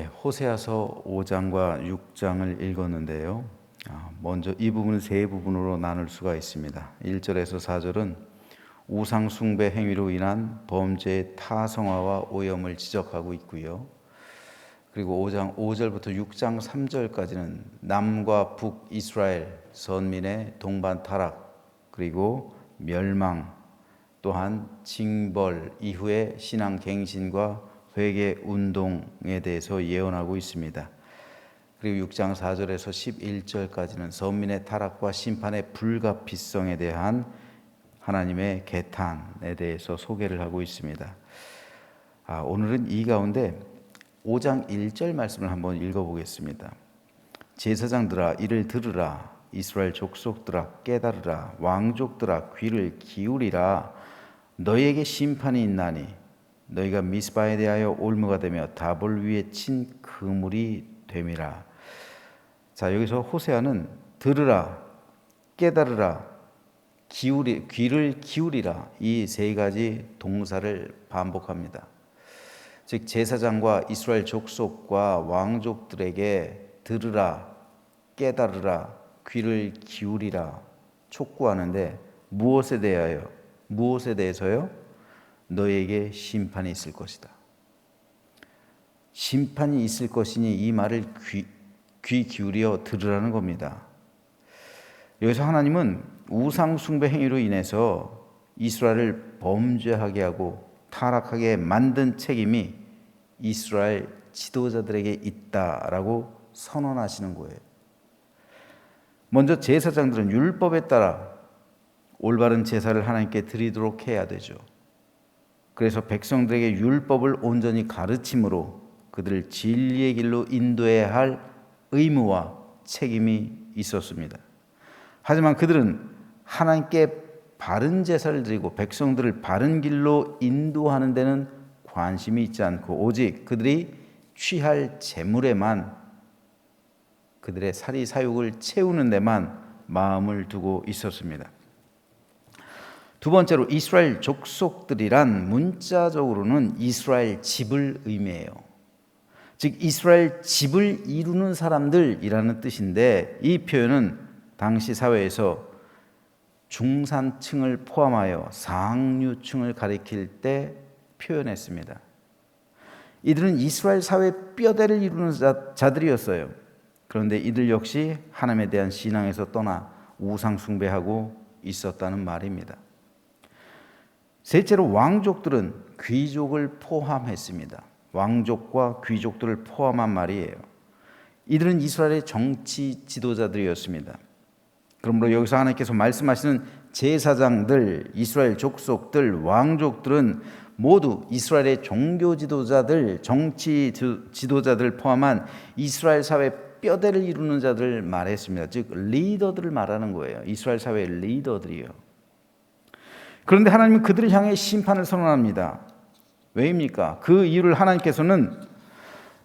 호세아서 5장과 6장을 읽었는데요. 먼저 이 부분은 세 부분으로 나눌 수가 있습니다. 1절에서 4절은 우상 숭배 행위로 인한 범죄의 타성화와 오염을 지적하고 있고요. 그리고 5장 5절부터 6장 3절까지는 남과 북 이스라엘 선민의 동반 타락, 그리고 멸망, 또한 징벌 이후의 신앙 갱신과 회개 운동에 대해서 예언하고 있습니다. 그리고 6장 4절에서 11절까지는 선민의 타락과 심판의 불가피성에 대한 하나님의 개탄에 대해서 소개를 하고 있습니다. 오늘은 이 가운데 5장 1절 말씀을 한번 읽어보겠습니다. 제사장들아 이를 들으라, 이스라엘 족속들아 깨달으라, 왕족들아 귀를 기울이라. 너희에게 심판이 있나니 너희가 미스바에 대하여 올무가 되며 다볼 위에 친 그물이 됨이라. 자, 여기서 호세아는 들으라, 깨달으라, 귀를 기울이라, 이 세 가지 동사를 반복합니다. 즉 제사장과 이스라엘 족속과 왕족들에게 들으라, 깨달으라, 귀를 기울이라 촉구하는데 무엇에 대해서요? 너에게 심판이 있을 것이다. 심판이 있을 것이니 이 말을 귀 기울여 들으라는 겁니다. 여기서 하나님은 우상 숭배 행위로 인해서 이스라엘을 범죄하게 하고 타락하게 만든 책임이 이스라엘 지도자들에게 있다라고 선언하시는 거예요. 먼저 제사장들은 율법에 따라 올바른 제사를 하나님께 드리도록 해야 되죠. 그래서 백성들에게 율법을 온전히 가르침으로 그들을 진리의 길로 인도해야 할 의무와 책임이 있었습니다. 하지만 그들은 하나님께 바른 제사를 드리고 백성들을 바른 길로 인도하는 데는 관심이 있지 않고 오직 그들이 취할 재물에만, 그들의 사리사욕을 채우는 데만 마음을 두고 있었습니다. 두 번째로 이스라엘 족속들이란 문자적으로는 이스라엘 집을 의미해요. 즉 이스라엘 집을 이루는 사람들이라는 뜻인데, 이 표현은 당시 사회에서 중산층을 포함하여 상류층을 가리킬 때 표현했습니다. 이들은 이스라엘 사회의 뼈대를 이루는 자들이었어요. 그런데 이들 역시 하나님에 대한 신앙에서 떠나 우상 숭배하고 있었다는 말입니다. 셋째로 왕족들은 귀족을 포함했습니다. 왕족과 귀족들을 포함한 말이에요. 이들은 이스라엘의 정치 지도자들이었습니다. 그러므로 여기서 하나님께서 말씀하시는 제사장들, 이스라엘 족속들, 왕족들은 모두 이스라엘의 종교 지도자들, 정치 지도자들을 포함한 이스라엘 사회 뼈대를 이루는 자들을 말했습니다. 즉 리더들을 말하는 거예요. 이스라엘 사회의 리더들이요. 그런데 하나님은 그들을 향해 심판을 선언합니다. 왜입니까? 그 이유를 하나님께서는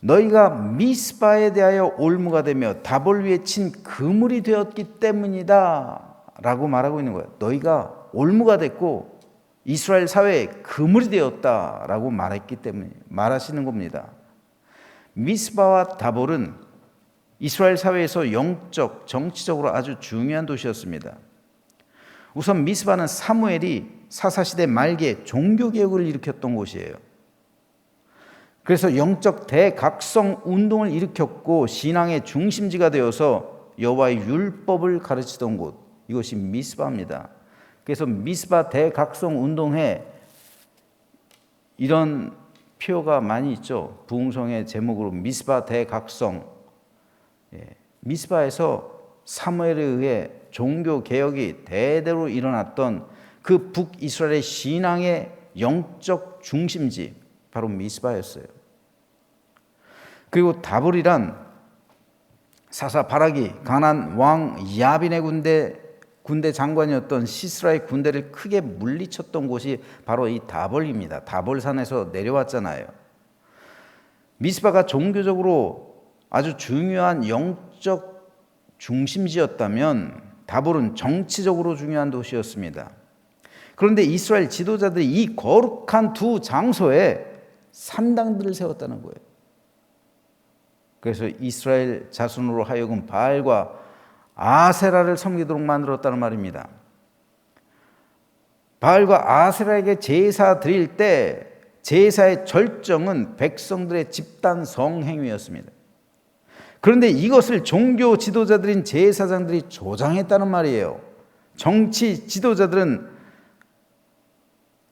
너희가 미스바에 대하여 올무가 되며 다볼 위에 친 그물이 되었기 때문이다 라고 말하고 있는 거예요. 너희가 올무가 됐고 이스라엘 사회에 그물이 되었다라고 말했기 때문에 말하시는 겁니다. 미스바와 다볼은 이스라엘 사회에서 영적, 정치적으로 아주 중요한 도시였습니다. 우선 미스바는 사무엘이 사사시대 말기에 종교개혁을 일으켰던 곳이에요. 그래서 영적 대각성 운동을 일으켰고 신앙의 중심지가 되어서 여호와의 율법을 가르치던 곳, 이것이 미스바입니다. 그래서 미스바 대각성 운동회, 이런 표가 많이 있죠. 부흥성의 제목으로 미스바 대각성. 미스바에서 사무엘에 의해 종교 개혁이 대대로 일어났던 그 북이스라엘의 신앙의 영적 중심지, 바로 미스바였어요. 그리고 다볼이란 사사 바락이 가나안 왕 야빈의 군대 장관이었던 시스라의 군대를 크게 물리쳤던 곳이 바로 이 다볼입니다. 다볼산에서 내려왔잖아요. 미스바가 종교적으로 아주 중요한 영적 중심지였다면 다볼은 정치적으로 중요한 도시였습니다. 그런데 이스라엘 지도자들이 이 거룩한 두 장소에 산당들을 세웠다는 거예요. 그래서 이스라엘 자손으로 하여금 바알과 아세라를 섬기도록 만들었다는 말입니다. 바알과 아세라에게 제사 드릴 때 제사의 절정은 백성들의 집단 성행위였습니다. 그런데 이것을 종교 지도자들인 제사장들이 조장했다는 말이에요. 정치 지도자들은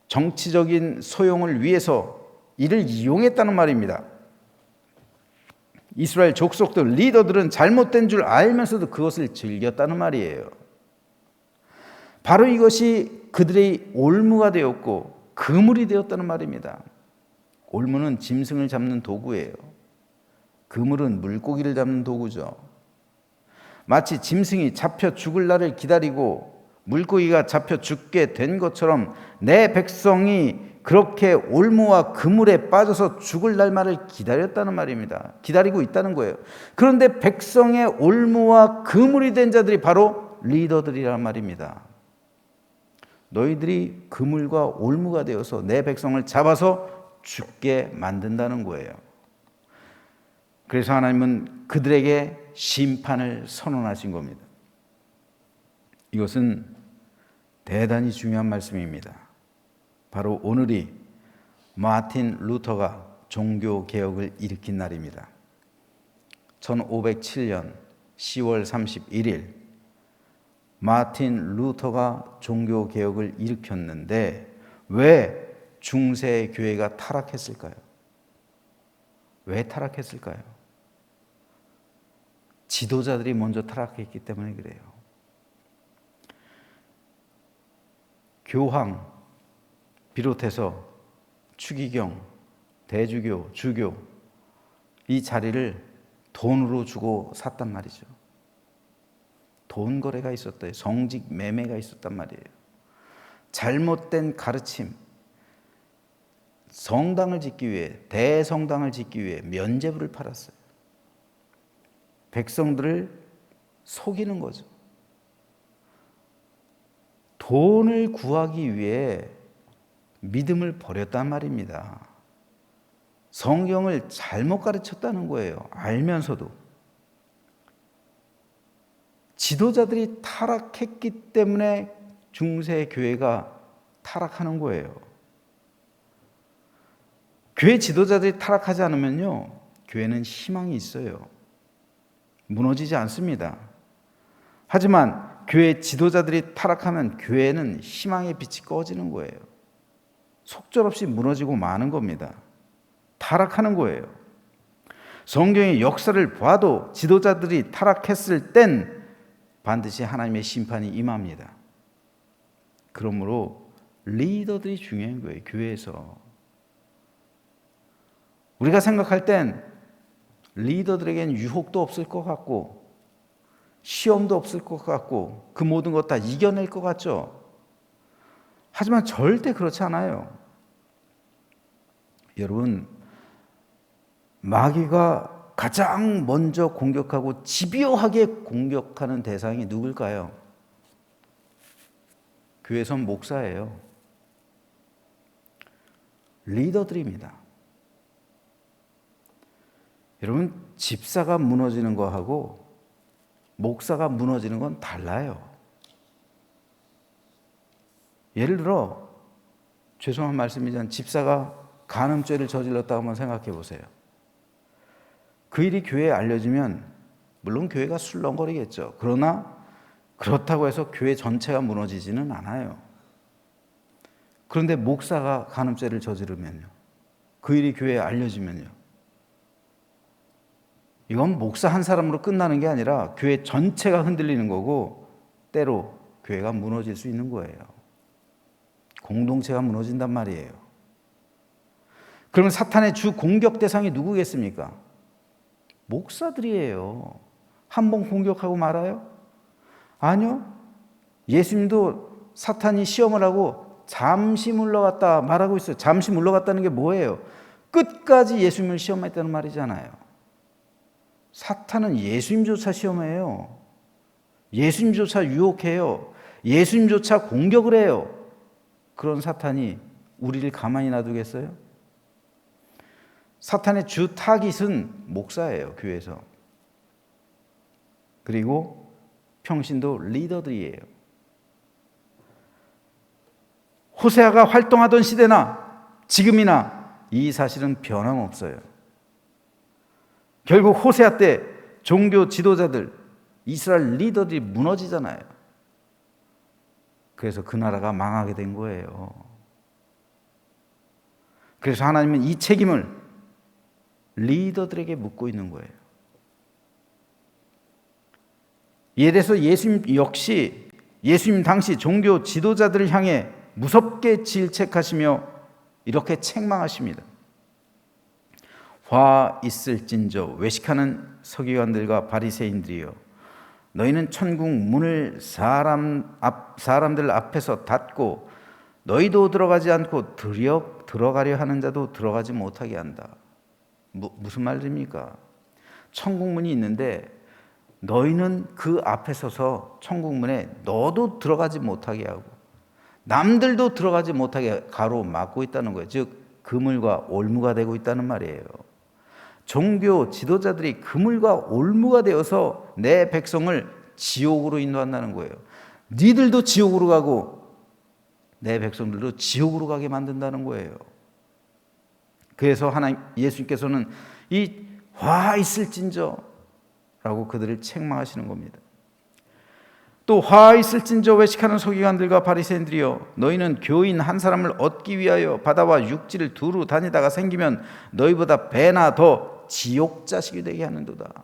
정치적인 소용을 위해서 이를 이용했다는 말입니다. 이스라엘 족속들, 리더들은 잘못된 줄 알면서도 그것을 즐겼다는 말이에요. 바로 이것이 그들의 올무가 되었고 그물이 되었다는 말입니다. 올무는 짐승을 잡는 도구예요. 그물은 물고기를 잡는 도구죠. 마치 짐승이 잡혀 죽을 날을 기다리고 물고기가 잡혀 죽게 된 것처럼 내 백성이 그렇게 올무와 그물에 빠져서 죽을 날만을 기다렸다는 말입니다. 기다리고 있다는 거예요. 그런데 백성의 올무와 그물이 된 자들이 바로 리더들이란 말입니다. 너희들이 그물과 올무가 되어서 내 백성을 잡아서 죽게 만든다는 거예요. 그래서 하나님은 그들에게 심판을 선언하신 겁니다. 이것은 대단히 중요한 말씀입니다. 바로 오늘이 마틴 루터가 종교 개혁을 일으킨 날입니다. 1507년 10월 31일 마틴 루터가 종교 개혁을 일으켰는데 왜 중세 교회가 타락했을까요? 왜 타락했을까요? 지도자들이 먼저 타락했기 때문에 그래요. 교황 비롯해서 추기경, 대주교, 주교 이 자리를 돈으로 주고 샀단 말이죠. 돈 거래가 있었대요. 성직 매매가 있었단 말이에요. 잘못된 가르침, 성당을 짓기 위해, 대성당을 짓기 위해 면죄부를 팔았어요. 백성들을 속이는 거죠. 돈을 구하기 위해 믿음을 버렸단 말입니다. 성경을 잘못 가르쳤다는 거예요. 알면서도. 지도자들이 타락했기 때문에 중세 교회가 타락하는 거예요. 교회 지도자들이 타락하지 않으면요, 교회는 희망이 있어요. 무너지지 않습니다. 하지만 교회 지도자들이 타락하면 교회는 희망의 빛이 꺼지는 거예요. 속절없이 무너지고 마는 겁니다. 타락하는 거예요. 성경의 역사를 봐도 지도자들이 타락했을 땐 반드시 하나님의 심판이 임합니다. 그러므로 리더들이 중요한 거예요. 교회에서. 우리가 생각할 땐 리더들에게는 유혹도 없을 것 같고 시험도 없을 것 같고 그 모든 것 다 이겨낼 것 같죠. 하지만 절대 그렇지 않아요. 여러분, 마귀가 가장 먼저 공격하고 집요하게 공격하는 대상이 누굴까요? 교회선 목사예요. 리더들입니다. 여러분, 집사가 무너지는 거하고 목사가 무너지는 건 달라요. 예를 들어, 죄송한 말씀이지만 집사가 간음죄를 저질렀다고 한번 생각해 보세요. 그 일이 교회에 알려지면 물론 교회가 술렁거리겠죠. 그러나 그렇다고 해서 교회 전체가 무너지지는 않아요. 그런데 목사가 간음죄를 저지르면요, 그 일이 교회에 알려지면요, 이건 목사 한 사람으로 끝나는 게 아니라 교회 전체가 흔들리는 거고 때로 교회가 무너질 수 있는 거예요. 공동체가 무너진단 말이에요. 그러면 사탄의 주 공격 대상이 누구겠습니까? 목사들이에요. 한 번 공격하고 말아요? 아니요. 예수님도 사탄이 시험을 하고 잠시 물러갔다 말하고 있어요. 잠시 물러갔다는 게 뭐예요? 끝까지 예수님을 시험했다는 말이잖아요. 사탄은 예수님조차 시험해요. 예수님조차 유혹해요. 예수님조차 공격을 해요. 그런 사탄이 우리를 가만히 놔두겠어요? 사탄의 주 타깃은 목사예요, 교회에서. 그리고 평신도 리더들이에요. 호세아가 활동하던 시대나 지금이나 이 사실은 변함없어요. 결국 호세아 때 종교 지도자들, 이스라엘 리더들이 무너지잖아요. 그래서 그 나라가 망하게 된 거예요. 그래서 하나님은 이 책임을 리더들에게 묻고 있는 거예요. 이에 대해서 예수님 역시 예수님 당시 종교 지도자들을 향해 무섭게 질책하시며 이렇게 책망하십니다. 화 있을진저 외식하는 서기관들과 바리새인들이여, 너희는 천국 문을 사람들 앞에서 닫고 너희도 들어가지 않고 들어가려 하는 자도 들어가지 못하게 한다. 무슨 말입니까? 천국 문이 있는데 너희는 그 앞에 서서 천국 문에 너도 들어가지 못하게 하고 남들도 들어가지 못하게 가로막고 있다는 거예요. 즉 그물과 올무가 되고 있다는 말이에요. 종교 지도자들이 그물과 올무가 되어서 내 백성을 지옥으로 인도한다는 거예요. 니들도 지옥으로 가고 내 백성들도 지옥으로 가게 만든다는 거예요. 그래서 예수님께서는 이 화 있을진저 라고 그들을 책망하시는 겁니다. 또 화 있을진저 외식하는 서기관들과 바리새인들이여, 너희는 교인 한 사람을 얻기 위하여 바다와 육지를 두루 다니다가 생기면 너희보다 배나 더 지옥 자식이 되게 하는도다.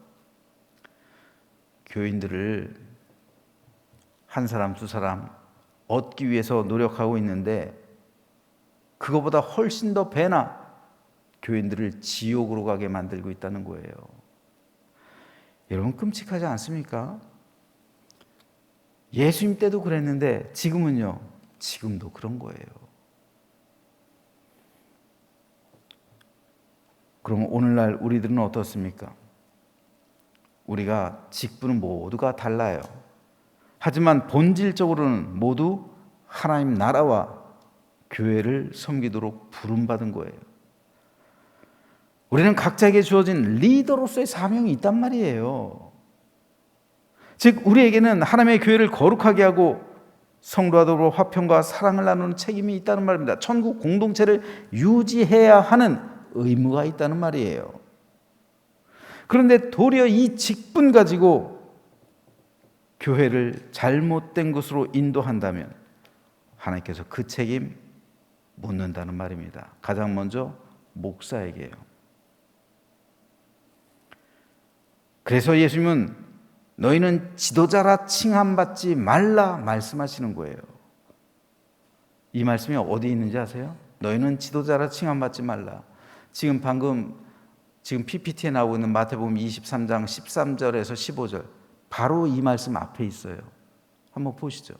교인들을 한 사람 두 사람 얻기 위해서 노력하고 있는데 그거보다 훨씬 더 배나 교인들을 지옥으로 가게 만들고 있다는 거예요. 여러분 끔찍하지 않습니까? 예수님 때도 그랬는데 지금은요, 지금도 그런 거예요. 그럼 오늘날 우리들은 어떻습니까? 우리가 직분은 모두가 달라요. 하지만 본질적으로는 모두 하나님 나라와 교회를 섬기도록 부름받은 거예요. 우리는 각자에게 주어진 리더로서의 사명이 있단 말이에요. 즉 우리에게는 하나님의 교회를 거룩하게 하고 성도하도록 화평과 사랑을 나누는 책임이 있다는 말입니다. 천국 공동체를 유지해야 하는 의무가 있다는 말이에요. 그런데 도리어 이 직분 가지고 교회를 잘못된 곳으로 인도한다면 하나님께서 그 책임 묻는다는 말입니다. 가장 먼저 목사에게요. 그래서 예수님은 너희는 지도자라 칭함받지 말라 말씀하시는 거예요. 이 말씀이 어디 있는지 아세요? 너희는 지도자라 칭함받지 말라. 지금 PPT에 나오고 있는 마태복음 23장 13절에서 15절 바로 이 말씀 앞에 있어요. 한번 보시죠.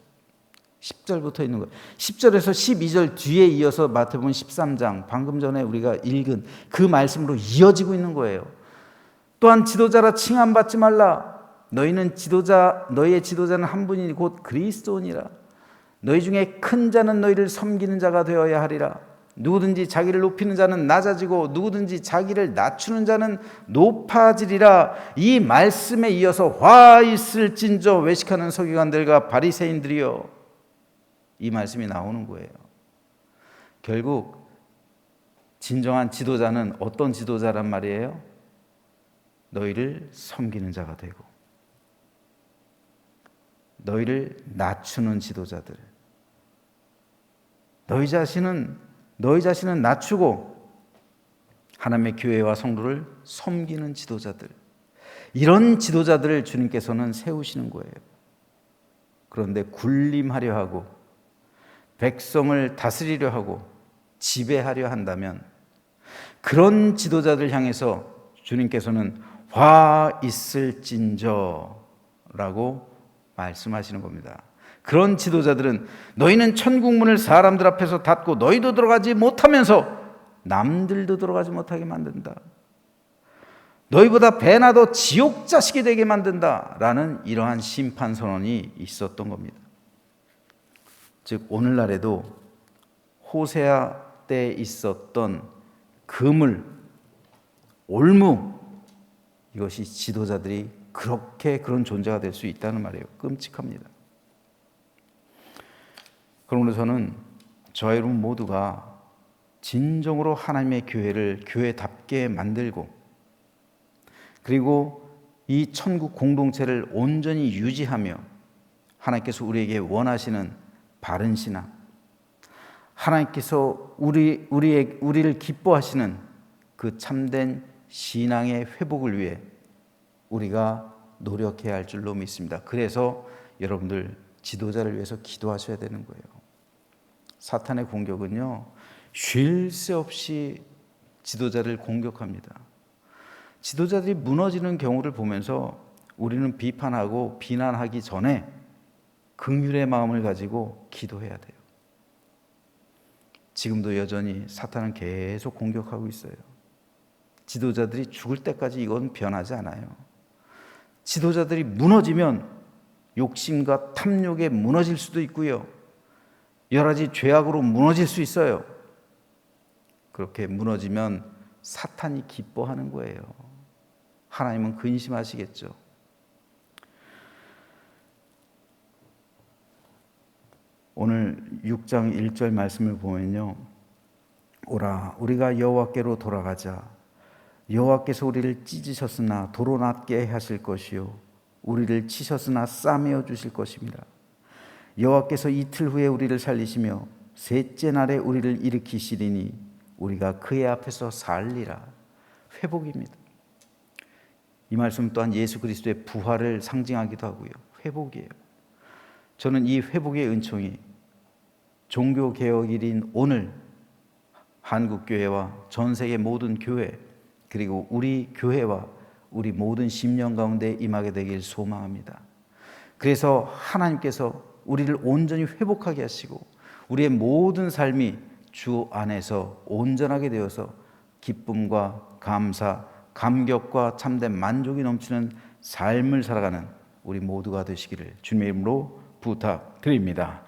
10절부터 있는 거예요. 10절에서 12절 뒤에 이어서 마태복음 13장 방금 전에 우리가 읽은 그 말씀으로 이어지고 있는 거예요. 또한 지도자라 칭함받지 말라. 너희의 지도자는 한 분이니 곧 그리스도니라. 너희 중에 큰 자는 너희를 섬기는 자가 되어야 하리라. 누구든지 자기를 높이는 자는 낮아지고 누구든지 자기를 낮추는 자는 높아지리라. 이 말씀에 이어서 화 있을진저 외식하는 서기관들과 바리새인들이여, 이 말씀이 나오는 거예요. 결국 진정한 지도자는 어떤 지도자란 말이에요? 너희를 섬기는 자가 되고 너희를 낮추는 지도자들, 너희 자신은 낮추고 하나님의 교회와 성도를 섬기는 지도자들, 이런 지도자들을 주님께서는 세우시는 거예요. 그런데 군림하려 하고 백성을 다스리려 하고 지배하려 한다면 그런 지도자들 향해서 주님께서는 화 있을진저 라고 말씀하시는 겁니다. 그런 지도자들은 너희는 천국 문을 사람들 앞에서 닫고 너희도 들어가지 못하면서 남들도 들어가지 못하게 만든다. 너희보다 배나 더 지옥 자식이 되게 만든다 라는 이러한 심판 선언이 있었던 겁니다. 즉 오늘날에도 호세아 때 있었던 그물, 올무, 이것이 지도자들이 그런 존재가 될 수 있다는 말이에요. 끔찍합니다. 그러므로 저는 저와 여러분 모두가 진정으로 하나님의 교회를 교회답게 만들고, 그리고 이 천국 공동체를 온전히 유지하며 하나님께서 우리에게 원하시는 바른 신앙, 하나님께서 우리를 기뻐하시는 그 참된 신앙의 회복을 위해 우리가 노력해야 할 줄로 믿습니다. 그래서 여러분들 지도자를 위해서 기도하셔야 되는 거예요. 사탄의 공격은요, 쉴 새 없이 지도자를 공격합니다. 지도자들이 무너지는 경우를 보면서 우리는 비판하고 비난하기 전에 긍휼의 마음을 가지고 기도해야 돼요. 지금도 여전히 사탄은 계속 공격하고 있어요. 지도자들이 죽을 때까지 이건 변하지 않아요. 지도자들이 무너지면 욕심과 탐욕에 무너질 수도 있고요, 여러 가지 죄악으로 무너질 수 있어요. 그렇게 무너지면 사탄이 기뻐하는 거예요. 하나님은 근심하시겠죠. 오늘 6장 1절 말씀을 보면요, 오라 우리가 여호와께로 돌아가자. 여호와께서 우리를 찢으셨으나 도로 낫게 하실 것이요 우리를 치셨으나 싸매어 주실 것입니다. 여호와께서 이틀 후에 우리를 살리시며 셋째 날에 우리를 일으키시리니 우리가 그의 앞에서 살리라. 회복입니다. 이 말씀 또한 예수 그리스도의 부활을 상징하기도 하고요, 회복이에요. 저는 이 회복의 은총이 종교개혁일인 오늘 한국교회와 전 세계 모든 교회, 그리고 우리 교회와 우리 모든 심령 가운데 임하게 되길 소망합니다. 그래서 하나님께서 우리를 온전히 회복하게 하시고 우리의 모든 삶이 주 안에서 온전하게 되어서 기쁨과 감사, 감격과 참된 만족이 넘치는 삶을 살아가는 우리 모두가 되시기를 주님의 이름으로 부탁드립니다.